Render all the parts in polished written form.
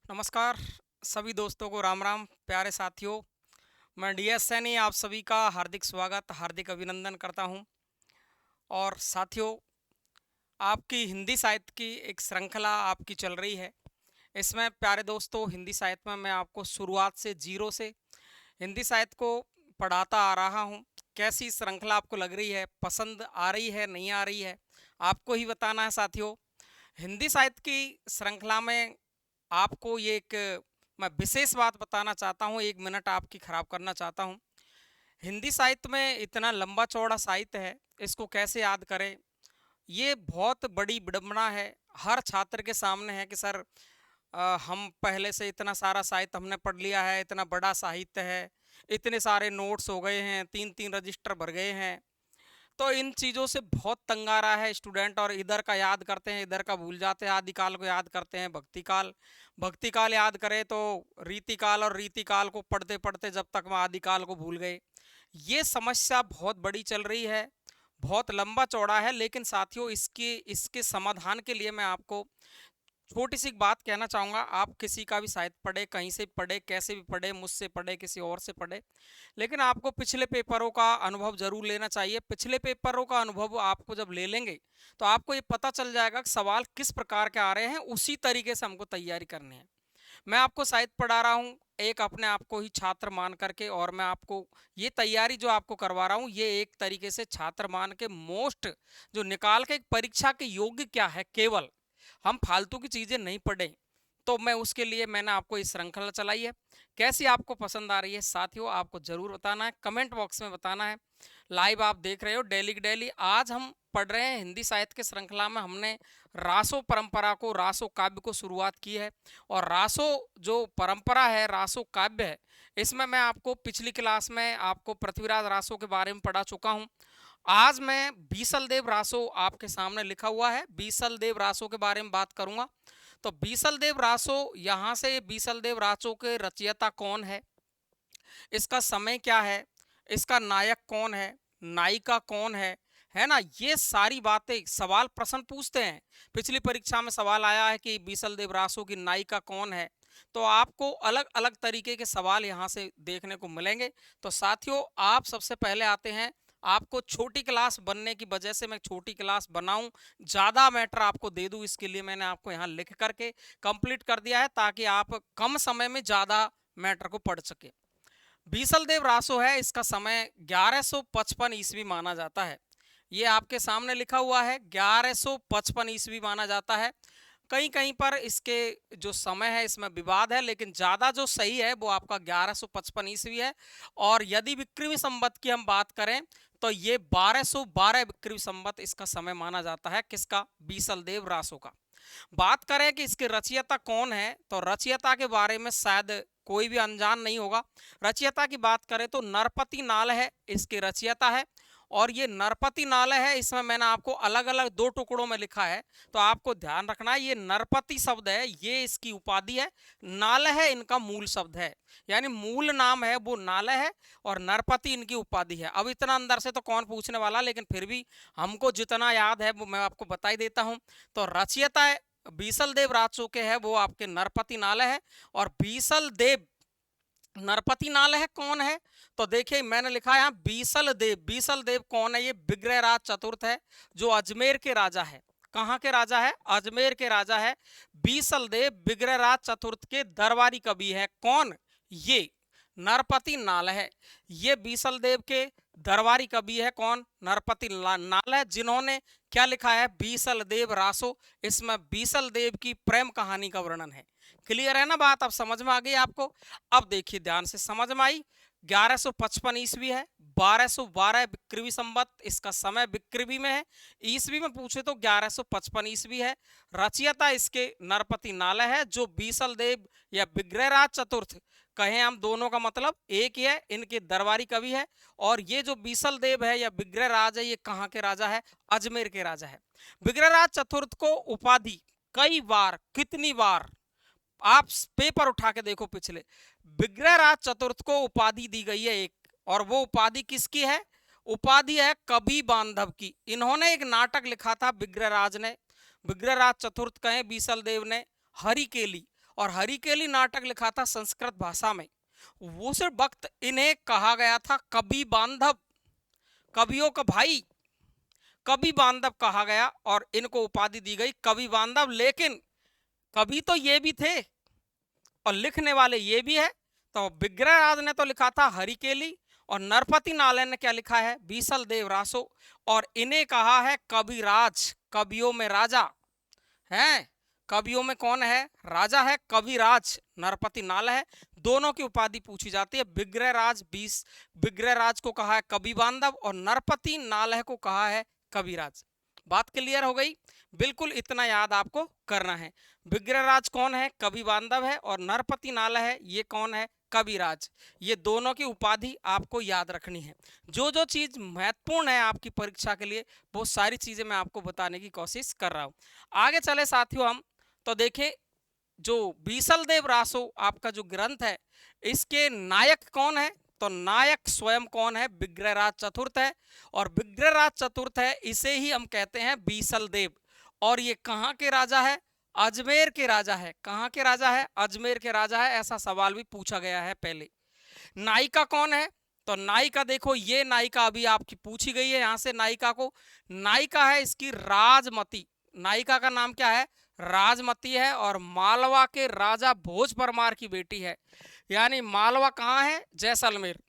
नमस्कार सभी दोस्तों को राम राम प्यारे साथियों। मैं डीएस सैनी आप सभी का हार्दिक स्वागत हार्दिक अभिनंदन करता हूं। और साथियों, आपकी हिंदी साहित्य की एक श्रृंखला आपकी चल रही है। इसमें प्यारे दोस्तों, हिंदी साहित्य में मैं आपको शुरुआत से जीरो से हिंदी साहित्य को पढ़ाता आ रहा हूं। कैसी श्रृंखला आपको लग रही है, पसंद आ रही है, नहीं आ रही है, आपको ही बताना है साथियों। हिंदी साहित्य की श्रृंखला में आपको ये एक मैं विशेष बात बताना चाहता हूँ, 1 मिनट आपकी खराब करना चाहता हूँ। हिंदी साहित्य में इतना लंबा चौड़ा साहित्य है, इसको कैसे याद करें, ये बहुत बड़ी विडंबना है। हर छात्र के सामने है कि सर हम पहले से इतना सारा साहित्य हमने पढ़ लिया है, इतना बड़ा साहित्य है, इतने सारे नोट्स हो गए हैं, 3-3 रजिस्टर भर गए हैं। तो इन चीज़ों से बहुत तंग आ रहा है स्टूडेंट, और इधर का याद करते हैं, इधर का भूल जाते हैं। आदिकाल को याद करते हैं, भक्तिकाल भक्तिकाल याद करें तो रीतिकाल, और रीतिकाल को पढ़ते पढ़ते जब तक हम आदिकाल को भूल गए। ये समस्या बहुत बड़ी चल रही है, बहुत लंबा चौड़ा है। लेकिन साथियों, इसके इसके समाधान के लिए मैं आपको छोटी सी बात कहना चाहूँगा। आप किसी का भी साहित्य पढ़े, कहीं से पढ़े, कैसे भी पढ़े, मुझसे पढ़े, किसी और से पढ़े, लेकिन आपको पिछले पेपरों का अनुभव जरूर लेना चाहिए। पिछले पेपरों का अनुभव आपको जब ले लेंगे तो आपको ये पता चल जाएगा कि सवाल किस प्रकार के आ रहे हैं, उसी तरीके से हमको तैयारी करनी है। मैं आपको साहित्य पढ़ा रहा हूँ एक अपने आप को ही छात्र मान करके, और मैं आपको ये तैयारी जो आपको करवा रहा हूँ, ये एक तरीके से छात्र मान के मोस्ट जो निकाल के एक परीक्षा के योग्य क्या है, केवल हम फालतू की चीज़ें नहीं पढ़ें। तो मैं उसके लिए मैंने आपको इस श्रृंखला चलाई है। कैसी आपको पसंद आ रही है साथियों, आपको ज़रूर बताना है, कमेंट बॉक्स में बताना है। लाइव आप देख रहे हो डेली की डेली। आज हम पढ़ रहे हैं हिंदी साहित्य के श्रृंखला में, हमने रासो परंपरा को, रासो काव्य को शुरुआत की है। और रासो जो परंपरा है, रासो काव्य है, इसमें मैं आपको पिछली क्लास में आपको पृथ्वीराज रासो के बारे में पढ़ा चुका हूँ। आज मैं बीसल देव रासो आपके सामने लिखा हुआ है, बीसल देव रासो के बारे में बात करूंगा। तो बीसल देव रासो, यहाँ से बीसल देव रासो के रचयिता कौन है, इसका समय क्या है, इसका नायक कौन है, नायिका कौन है ना, ये सारी बातें सवाल प्रश्न पूछते हैं। पिछली परीक्षा में सवाल आया है कि बीसल देव रासो की नायिका कौन है। तो आपको अलग अलग तरीके के सवाल यहाँ से देखने को मिलेंगे। तो साथियों, आप सबसे पहले आते हैं, आपको छोटी क्लास बनने की वजह से मैं छोटी क्लास बनाऊं, ज़्यादा मैटर आपको दे दूं, इसके लिए मैंने आपको यहाँ लिख करके कंप्लीट कर दिया है, ताकि आप कम समय में ज़्यादा मैटर को पढ़ सके। बीसल देव रासो है, इसका समय 1155 ईस्वी माना जाता है। ये आपके सामने लिखा हुआ है, 1155 ईस्वी माना जाता है। कहीं कहीं पर इसके जो समय है इसमें विवाद है, लेकिन ज़्यादा जो सही है वो आपका 1155 ईस्वी है। और यदि विक्रमी संवत की हम बात करें तो ये 1212 विक्रमी संवत इसका समय माना जाता है। किसका? बीसल देव रासो का। बात करें कि इसके रचयिता कौन है, तो रचयिता के बारे में शायद कोई भी अनजान नहीं होगा। रचयिता की बात करें तो नरपति नाल है इसके रचयिता है। और ये नरपति नाल है, इसमें मैंने आपको अलग अलग 2 टुकड़ों में लिखा है, तो आपको ध्यान रखना है। ये नरपति शब्द है, ये इसकी उपाधि है। नाल है इनका मूल शब्द है, यानी मूल नाम है वो नाल है, और नरपति इनकी उपाधि है। अब इतना अंदर से तो कौन पूछने वाला, लेकिन फिर भी हमको जितना याद है वो मैं आपको बता ही देता हूँ। तो रचयिता बीसल देव रासो के है वो आपके नरपति नाल है। और बीसल देव नरपति नाल है कौन है, तो देखिए मैंने लिखा है यहाँ बीसल देव। बीसल देव कौन है? ये विग्रहराज चतुर्थ है, जो अजमेर के राजा है। कहाँ के राजा है? अजमेर के राजा है। बीसल देव विग्रहराज चतुर्थ के दरबारी कवि है। कौन? ये नरपति नाल है। ये बीसल देव के दरबारी कवि है। कौन? नरपति नाल है, जिन्होंने क्या लिखा है? बीसल देव रासो। इसमें बीसल देव की प्रेम कहानी का वर्णन है। क्लियर है ना बात? अब समझ में आ गई आपको? अब देखिए ध्यान से, समझ में आई। 1155 ईस्वी है, 1212 विक्रमी संवत इसका समय विक्रमी में है। ईस्वी में पूछे तो 1155 ईस्वी है। रचयिता इसके नरपति नाल है, जो बीसल देव या विग्रहराज चतुर्थ कहें हम, दोनों का मतलब एक ही है, इनके दरबारी कवि है। और ये जो बीसल देव है या विग्रहराज है, ये कहाँ के राजा है? अजमेर के राजा है। विग्रहराज चतुर्थ को उपाधि कई बार, कितनी बार आप पेपर उठा के देखो पिछले, विग्रहराज चतुर्थ को उपाधि दी गई है एक, और वो उपाधि किसकी है? उपाधि है कवि बांधव की। इन्होंने एक नाटक लिखा था विग्रहराज ने, विग्रहराज चतुर्थ कहें बीसल देव ने, हरि केली। और हरिकेली नाटक लिखा था संस्कृत भाषा में। उस वक्त इन्हें कहा गया था कवि बांधव, कवियों का भाई, कवि बांधव कहा गया और इनको उपाधि दी गई कवि बांधव। लेकिन कवि तो ये भी थे और लिखने वाले ये भी है। तो विग्रहराज ने तो लिखा था हरिकेली और नरपति नालय ने क्या लिखा है, बीसल देव रासो, और इन्हें कहा है कविराज, कवियों में राजा है। कवियों में कौन है, राजा है, कविराज नरपति नाल है। दोनों की उपाधि पूछी जाती है। विग्रहराज विग्रहराज को कहा है कवि बांधव और नरपति नालह को कहा है कविराज। बात क्लियर हो गई? बिल्कुल इतना याद आपको करना है। विग्रहराज कौन है, कवि बांधव है, और नरपति नालह है, ये कौन है, कविराज। ये दोनों की उपाधि आपको याद रखनी है। जो जो चीज महत्वपूर्ण है आपकी परीक्षा के लिए वो सारी चीजें मैं आपको बताने की कोशिश कर रहा हूं। आगे चले साथियों हम, तो देखें जो बीसल देव रासो आपका जो ग्रंथ है, इसके नायक कौन है, तो नायक स्वयं कौन है, विग्रहराज चतुर्थ है। और विग्रहराज चतुर्थ है, इसे ही हम कहते हैं बीसल देव। और ये कहाँ के राजा है, अजमेर के राजा है। कहाँ के राजा है, अजमेर के राजा है। ऐसा सवाल भी पूछा गया है पहले। नायिका कौन है, तो नायिका देखो, ये नायिका अभी आपकी पूछी गई है, यहां से नायिका को, नायिका है इसकी राजमती। नायिका का नाम क्या है, राजमती है, और मालवा के राजा भोज परमार की बेटी है। यानी मालवा कहाँ है, जैसलमेर,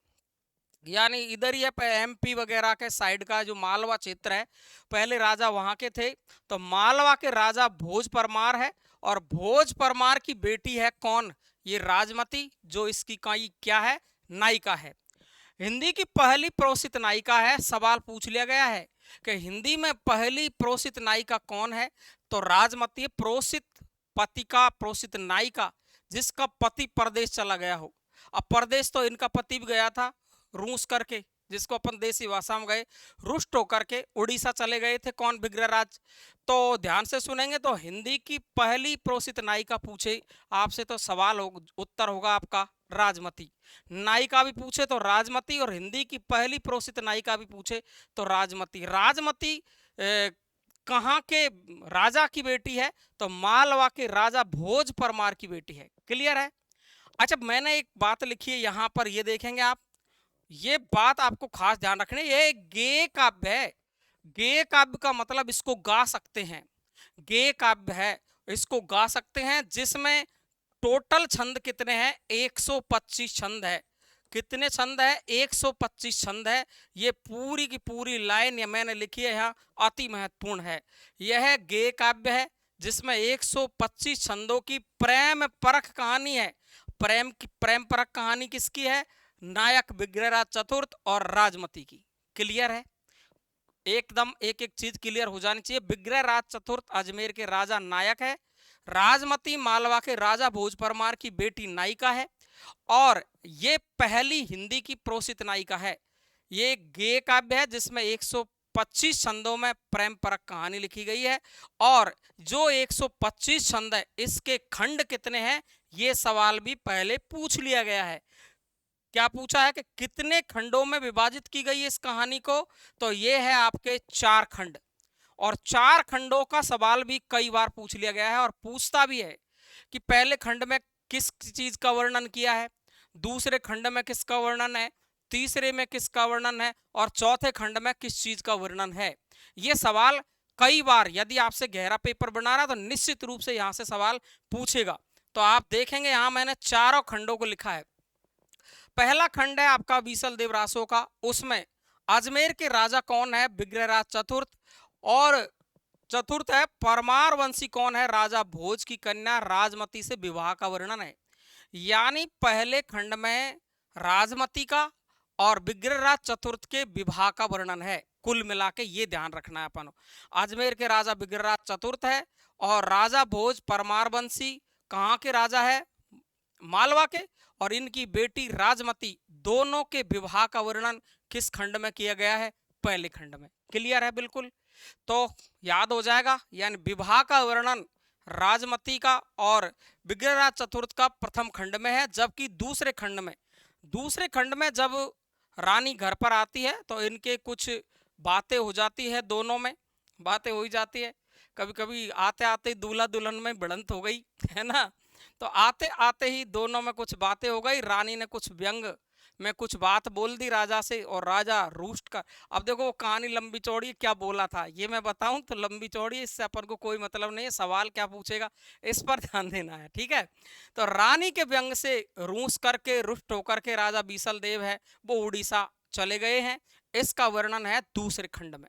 यानी इधर ही है एमपी वगैरह के साइड का जो मालवा क्षेत्र है, पहले राजा वहां के थे। तो मालवा के राजा भोज परमार है, और भोज परमार की बेटी है कौन, ये राजमती, जो इसकी कई क्या है, नायिका है। हिंदी की पहली प्रोसित नायिका है। सवाल पूछ लिया गया है कि हिंदी में पहली प्रोसित नायिका कौन है, तो राजमती। प्रोसित पति का, प्रोसित नायिका जिसका पति परदेश चला गया हो। अब परदेश तो इनका पति भी गया था रूस करके, जिसको अपन देसी भाषा में गए रुष्ट होकर के उड़ीसा चले गए थे, कौन, विग्रहराज। तो ध्यान से सुनेंगे तो हिंदी की पहली प्रोसित नायिका पूछे आपसे तो सवाल हो, उत्तर होगा आपका राजमती। नायिका भी पूछे तो राजमती, और हिंदी की पहली प्रोसित नायिका भी पूछे तो राजमती। राजमती कहाँ के राजा की बेटी है, तो मालवा के राजा भोज परमार की बेटी है। क्लियर है? अच्छा, मैंने एक बात लिखी है यहां पर, ये देखेंगे आप, ये बात आपको खास ध्यान रखनी है। ये गेय काव्य है। गेय काव्य का मतलब इसको गा सकते हैं, गेय काव्य है, इसको गा सकते हैं, जिसमें टोटल छंद कितने हैं, 125 छंद है। कितने छंद है, 125 छंद है। ये पूरी की पूरी लाइन मैंने लिखी है यहाँ, अति महत्वपूर्ण है। यह गेय काव्य है जिसमें 125 छंदों की प्रेम परख कहानी है। प्रेम परख कहानी किसकी है, नायक विग्रहराज चतुर्थ और राजमती की। क्लियर है? एकदम एक एक चीज क्लियर हो जानी चाहिए। विग्रहराज चतुर्थ अजमेर के राजा नायक है, राजमती मालवा के राजा भोज परमार की बेटी नायिका है, और ये पहली हिंदी की प्रोसित नायिका है। ये गेय काव्य है जिसमें 125 छंदों में प्रेम परक कहानी लिखी गई है। और जो 125 छंद है, इसके खंड कितने हैं, ये सवाल भी पहले पूछ लिया गया है। क्या पूछा है कि कितने खंडों में विभाजित की गई इस कहानी को, तो ये है आपके 4 खंड। और 4 खंडों का सवाल भी कई बार पूछ लिया गया है, और पूछता भी है कि पहले खंड में किस चीज का वर्णन किया है, दूसरे खंड में किसका वर्णन है, तीसरे में किसका वर्णन है, और चौथे खंड में किस चीज का वर्णन है। ये सवाल कई बार, यदि आपसे गहरा पेपर बना रहा तो निश्चित रूप से यहां से सवाल पूछेगा। तो आप देखेंगे यहां मैंने चारों खंडों को लिखा है। पहला खंड है आपका बीसल देव रासो का, उसमें अजमेर के राजा कौन है, विग्रहराज चतुर्थ, और चतुर्थ है परमार वंशी कौन है, राजा भोज की कन्या राजमती से विवाह का वर्णन है। यानी पहले खंड में राजमती का और विग्रहराज चतुर्थ के विवाह का वर्णन है। कुल मिला के ये ध्यान रखना है अपन। अजमेर के राजा विग्रहराज चतुर्थ है, और राजा भोज परमार वंशी कहाँ के राजा है, मालवा के, और इनकी बेटी राजमती, दोनों के विवाह का वर्णन किस खंड में किया गया है, पहले खंड में। क्लियर है? बिल्कुल, तो याद हो जाएगा। यानी विवाह का वर्णन राजमती का और विग्रहराज चतुर्थ का प्रथम खंड में है, जबकि दूसरे खंड में जब रानी घर पर आती है तो इनके कुछ बातें हो जाती है, दोनों में बातें हो ही जाती है। कभी कभी आते आते दूल्हा दुल्हन में भिड़ंत हो गई है ना, तो आते आते ही दोनों में कुछ बातें हो गई, रानी ने कुछ व्यंग में कुछ बात बोल दी राजा से, और राजा रूष्ट कर। अब देखो वो कहानी लंबी चौड़ी क्या बोला था ये मैं बताऊं तो लंबी चौड़ी, इससे अपन को कोई मतलब नहीं है, सवाल क्या पूछेगा इस पर ध्यान देना है, ठीक है। तो रानी के व्यंग से रूस करके रुष्ट होकर के राजा बीसल देव है वो उड़ीसा चले गए हैं। इसका वर्णन है दूसरे खंड में।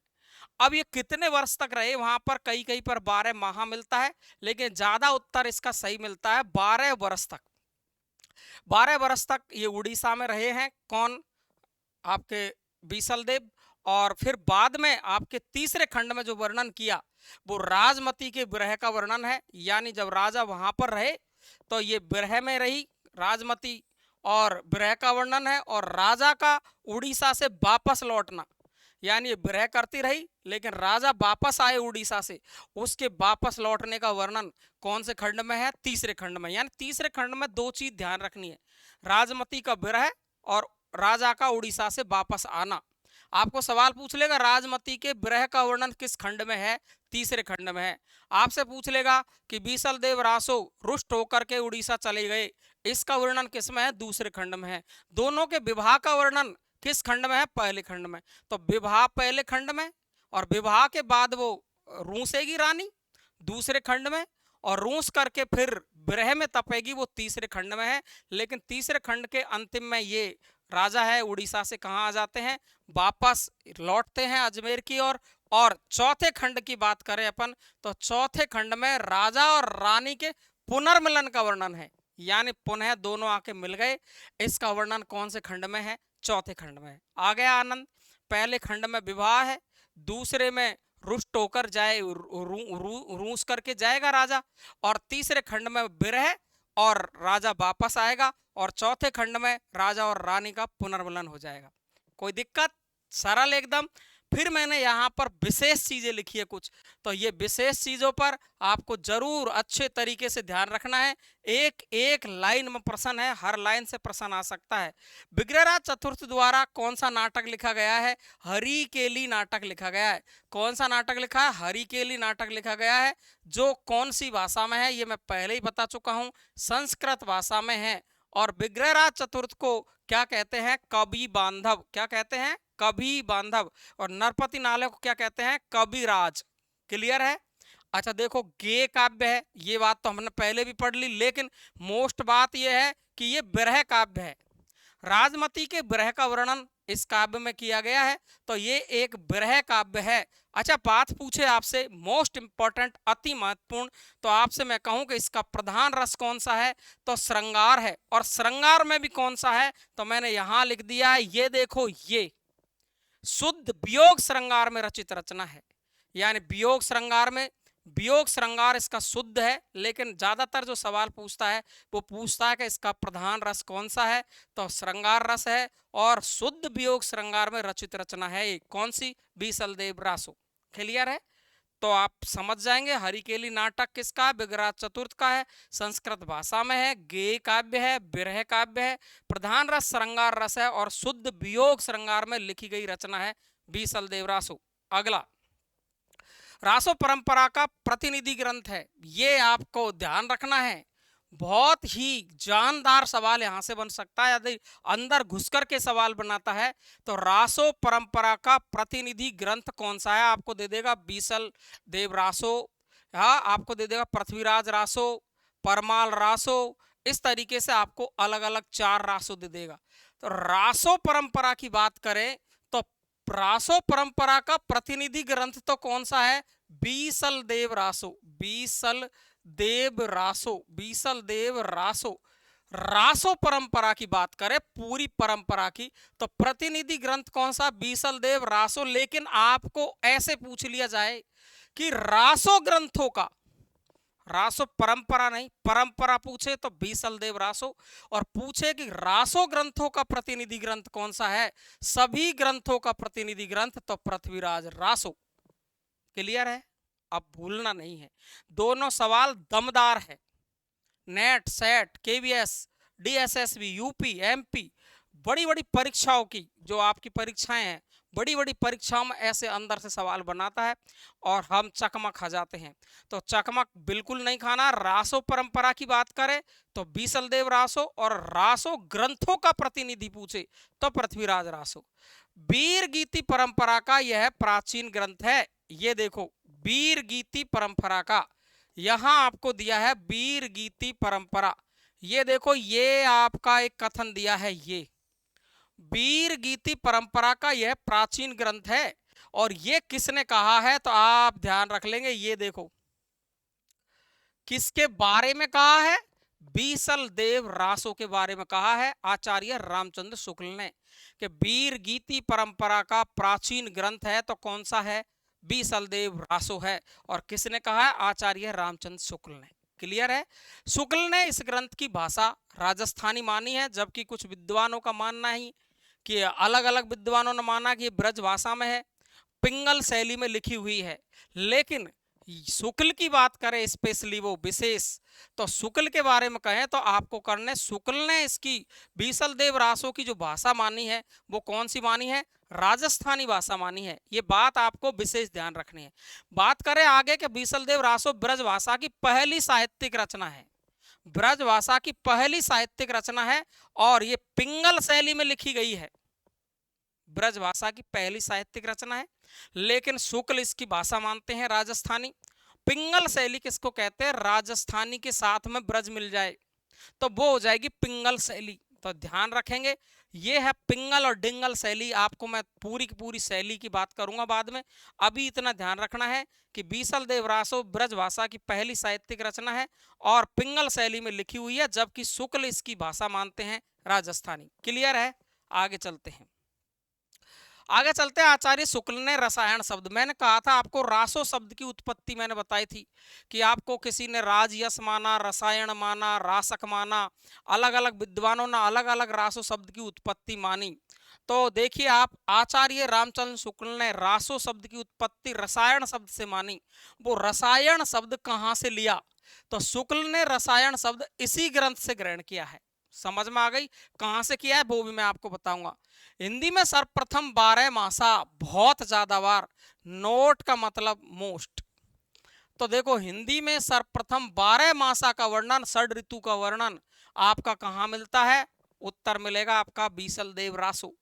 अब ये कितने वर्ष तक रहे वहां पर, कई कई पर 12 माह मिलता है, लेकिन ज्यादा उत्तर इसका सही मिलता है 12 वर्ष तक। 12 वर्ष तक ये उड़ीसा में रहे हैं कौन, आपके बीसल देव। और फिर बाद में आपके तीसरे खंड में जो वर्णन किया वो राजमती के विरह का वर्णन है, यानी जब राजा वहां पर रहे तो ये विरह में रही राजमती, और विरह का वर्णन है। और राजा का उड़ीसा से वापस लौटना, यानी विरह करती रही लेकिन राजा वापस आए उड़ीसा से, उसके वापस लौटने का वर्णन कौन से खंड में है, तीसरे खंड में। यानी तीसरे खंड में दो चीज ध्यान रखनी है, राजमती का विरह और राजा का उड़ीसा से वापस आना। आपको सवाल पूछ लेगा राजमती के विरह का वर्णन किस खंड में है, तीसरे खंड में है। आपसे पूछ लेगा कि बीसल देव रासो रुष्ट होकर के उड़ीसा चले गए, इसका वर्णन किस में है, दूसरे खंड में है। दोनों के विवाह का वर्णन किस खंड में है, पहले खंड में। तो विवाह पहले खंड में, और विवाह के बाद वो रूसेगी रानी दूसरे खंड में, और रूस करके फिर विरह में तपेगी वो तीसरे खंड में है। लेकिन तीसरे खंड के अंतिम में ये राजा है उड़ीसा से कहाँ आ जाते हैं, वापस लौटते हैं अजमेर की ओर। और चौथे खंड की बात करें अपन तो चौथे खंड में राजा और रानी के पुनर्मिलन का वर्णन है, यानी पुनः दोनों आके मिल गए। इसका वर्णन कौन से खंड में है, चौथे खंड में है। आ गया आनंद। पहले खंड में विवाह है, दूसरे में रुष्ट होकर जाए रूस करके जाएगा राजा, और तीसरे खंड में विरह और राजा वापस आएगा, और चौथे खंड में राजा और रानी का पुनर्मिलन हो जाएगा। कोई दिक्कत, सरल एकदम। फिर मैंने यहाँ पर विशेष चीजें लिखी है कुछ, तो ये विशेष चीजों पर आपको जरूर अच्छे तरीके से ध्यान रखना है। एक एक लाइन में प्रश्न है, हर लाइन से प्रश्न आ सकता है। विग्रहराज चतुर्थ द्वारा कौन सा नाटक लिखा गया है, हरिकेली नाटक लिखा गया है। कौन सा नाटक लिखा है, हरिकेली नाटक लिखा गया है। जो कौन सी भाषा में है ये मैं पहले ही बता चुका हूं, संस्कृत भाषा में है। और विग्रहराज चतुर्थ को क्या कहते हैं, कवि बांधव, क्या कहते हैं, कवि बांधव। और नरपति नाले को क्या कहते हैं, कविराज। क्लियर है। अच्छा देखो गेय काव्य है, ये बात तो हमने पहले भी पढ़ ली, लेकिन मोस्ट बात यह है कि ये विरह काव्य है। राजमती के विरह का वर्णन इस काव्य में किया गया है, तो ये एक विरह काव्य है। अच्छा बात पूछे आपसे मोस्ट इंपॉर्टेंट, अति महत्वपूर्ण, तो आपसे मैं कहूं कि इसका प्रधान रस कौन सा है, तो श्रृंगार है। और श्रृंगार में भी कौन सा है, तो मैंने यहां लिख दिया है, ये देखो, ये शुद्ध वियोग श्रृंगार में रचित रचना है। यानी वियोग श्रृंगार में, वियोग श्रृंगार इसका शुद्ध है, लेकिन ज्यादातर जो सवाल पूछता है वो पूछता है कि इसका प्रधान रस कौन सा है, तो श्रृंगार रस है। और शुद्ध वियोग श्रृंगार में रचित रचना है कौन सी, बीसल देव रासो। क्लियर है। तो आप समझ जाएंगे हरिकेली नाटक किसका है, विग्रहराज चतुर्थ का है, संस्कृत भाषा में है, गेय काव्य है, विरह काव्य है, प्रधान रस श्रृंगार रस है, और शुद्ध वियोग श्रृंगार में लिखी गई रचना है बीसल देव रासो। अगला रासो परंपरा का प्रतिनिधि ग्रंथ है, ये आपको ध्यान रखना है। बहुत ही जानदार सवाल यहां से बन सकता है यदि अंदर घुसकर के सवाल बनाता है। तो रासो परंपरा का प्रतिनिधि ग्रंथ कौन सा है, आपको दे देगा बीसल देव रासो, हाँ आपको दे देगा पृथ्वीराज रासो, परमाल रासो, इस तरीके से आपको अलग अलग 4 रासो दे देगा। तो रासो परंपरा की बात करें तो रासो परंपरा का प्रतिनिधि ग्रंथ तो कौन सा है, बीसल देव रासो, बीसल देव रासो, बीसल देव रासो। रासो परंपरा की बात करें पूरी परंपरा की, तो प्रतिनिधि ग्रंथ कौन सा, बीसल देव रासो। लेकिन आपको ऐसे पूछ लिया जाए कि रासो ग्रंथों का, रासो परंपरा नहीं, परंपरा पूछे तो बीसल देव रासो, और पूछे कि रासो ग्रंथों का प्रतिनिधि ग्रंथ कौन सा है, सभी ग्रंथों का प्रतिनिधि ग्रंथ तो पृथ्वीराज रासो। क्लियर है, अब भूलना नहीं है। दोनों सवाल दमदार है, net set KVS DSSB UP MP बड़ी बड़ी परीक्षाओं की जो आपकी परीक्षाएं हैं बड़ी बड़ी परीक्षाओं में ऐसे अंदर से सवाल बनाता है और हम चकमा खा जाते हैं। तो चकमा बिल्कुल नहीं खाना। रासो परंपरा की बात करें तो बीसलदेव रासो, और रासो ग्रंथों का प्रतिनिधि पूछे तो पृथ्वीराज रासो। वीर गीति परंपरा का यह प्राचीन ग्रंथ है। ये देखो वीर गीति परंपरा का, यहां आपको दिया है वीर गीति परंपरा। ये देखो ये आपका एक कथन दिया है, ये वीर गीति परंपरा का यह प्राचीन ग्रंथ है। और ये किसने कहा है तो आप ध्यान रख लेंगे। ये देखो किसके बारे में कहा है, बीसल देव रासो के बारे में कहा है आचार्य रामचंद्र शुक्ल ने, कि वीर गीति परंपरा का प्राचीन ग्रंथ है तो कौन सा है, बीसल देव रासो है। और किसने कहा है, आचार्य रामचंद्र शुक्ल ने। क्लियर है। शुक्ल ने इस ग्रंथ की भाषा राजस्थानी मानी है, जबकि कुछ विद्वानों का मानना ही कि अलग अलग विद्वानों ने माना कि ब्रज भाषा में है, पिंगल शैली में लिखी हुई है। लेकिन शुक्ल की बात करें स्पेशली वो विशेष, तो शुक्ल के बारे में कहें तो आपको करने, शुक्ल ने इसकी बीसलदेव रासो की जो भाषा मानी है वो कौन सी मानी है, राजस्थानी भाषा मानी है। ये बात आपको विशेष ध्यान रखनी है। बात करें आगे के बीसलदेव रासो ब्रज भाषा की पहली साहित्यिक रचना है, ब्रज भाषा की पहली साहित्यिक रचना है और ये पिंगल शैली में लिखी गई है। ब्रज भाषा की पहली साहित्यिक रचना है, लेकिन शुक्ल इसकी भाषा मानते हैं राजस्थानी। पिंगल शैली किसको कहते हैं, राजस्थानी के साथ में ब्रज मिल जाए तो वो हो जाएगी पिंगल शैली। तो ध्यान रखेंगे ये है पिंगल और डिंगल शैली। आपको मैं पूरी की पूरी शैली की बात करूंगा बाद में, अभी इतना ध्यान रखना है कि बीसलदेव रासो ब्रज भाषा की पहली साहित्यिक रचना है और पिंगल शैली में लिखी हुई है, जबकि शुक्ल इसकी भाषा मानते हैं राजस्थानी। क्लियर है। आगे चलते हैं, आगे चलते हैं। आचार्य शुक्ल ने रसायन शब्द, मैंने कहा था आपको रासो शब्द की उत्पत्ति मैंने बताई थी कि आपको किसी ने राजयस माना, रसायन माना, रासक माना, अलग अलग विद्वानों ने अलग अलग रासो शब्द की उत्पत्ति मानी। तो देखिए आप, आचार्य रामचंद्र शुक्ल ने रासो शब्द की उत्पत्ति रसायन शब्द से मानी। वो रसायन शब्द कहाँ से लिया, तो शुक्ल ने रसायन शब्द इसी ग्रंथ से ग्रहण किया है। समझ में आ गई, कहां से किया है वो भी मैं आपको बताऊंगा। हिंदी में सर्वप्रथम 12 मासा, बहुत ज्यादा बार, नोट का मतलब मोस्ट। तो देखो हिंदी में सर्वप्रथम 12 मासा का वर्णन, षड ऋतु का वर्णन आपका कहां मिलता है, उत्तर मिलेगा आपका बीसलदेव रासो।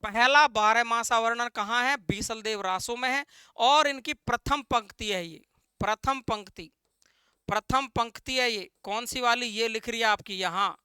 पहला 12 मासा वर्णन कहां है, बीसलदेव रासो में है। और इनकी प्रथम पंक्ति है, ये प्रथम पंक्ति, प्रथम पंक्ति है ये कौन सी वाली, ये लिख रही है आपकी यहाँ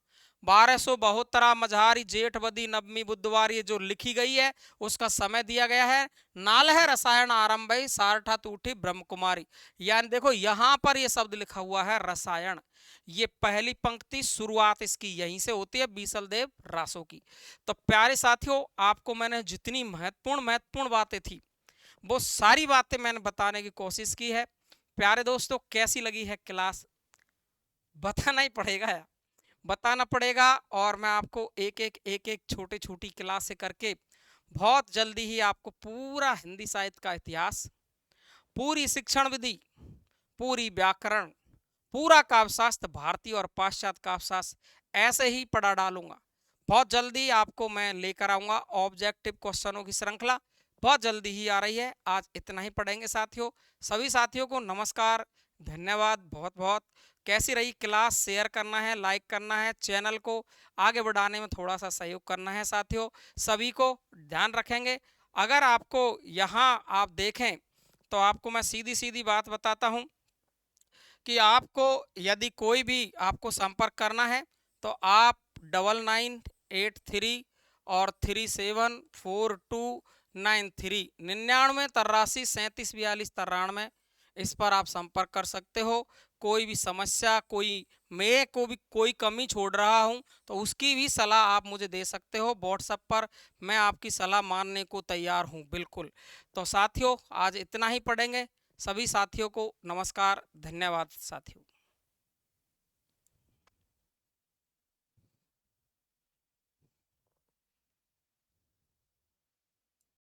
1272 मझारी जेठवदी नवमी बुधवार, ये जो लिखी गई है उसका समय दिया गया है। नाल है रसायन आरंभ सारठा तूठी ब्रह्म कुमारी, यानी देखो यहां पर ये शब्द लिखा हुआ है रसायन। ये पहली पंक्ति शुरुआत इसकी यहीं से होती है बीसलदेव रासो की। तो प्यारे साथियों, आपको मैंने जितनी महत्वपूर्ण बातें थी वो सारी बातें मैंने बताने की कोशिश की है। प्यारे दोस्तों, कैसी लगी है क्लास, बताना ही पड़ेगा यार, बताना पड़ेगा। और मैं आपको एक एक छोटी छोटी क्लास से करके बहुत जल्दी ही आपको पूरा हिंदी साहित्य का इतिहास, पूरी शिक्षण विधि, पूरी व्याकरण, पूरा काव्यशास्त्र, भारतीय और पाश्चात्य काव्यशास्त्र ऐसे ही पढ़ा डालूंगा। बहुत जल्दी आपको मैं लेकर आऊँगा ऑब्जेक्टिव क्वेश्चनों की श्रृंखला, बहुत जल्दी ही आ रही है। आज इतना ही पढ़ेंगे साथियों। सभी साथियों को नमस्कार, धन्यवाद बहुत बहुत। कैसी रही क्लास, शेयर करना है, लाइक करना है, चैनल को आगे बढ़ाने में थोड़ा सा सहयोग करना है साथियों। सभी को ध्यान रखेंगे। अगर आपको यहाँ आप देखें तो आपको मैं सीधी सीधी बात बताता हूँ कि आपको यदि कोई भी आपको संपर्क करना है तो आप 9983 और 374293 99 83 37 42 93 इस पर आप संपर्क कर सकते हो। कोई भी समस्या, मैं कोई कमी छोड़ रहा हूं तो उसकी भी सलाह आप मुझे दे सकते हो व्हाट्सएप पर। मैं आपकी सलाह मानने को तैयार हूं बिल्कुल। तो साथियों, आज इतना ही पढ़ेंगे। सभी साथियों को नमस्कार, धन्यवाद साथियों।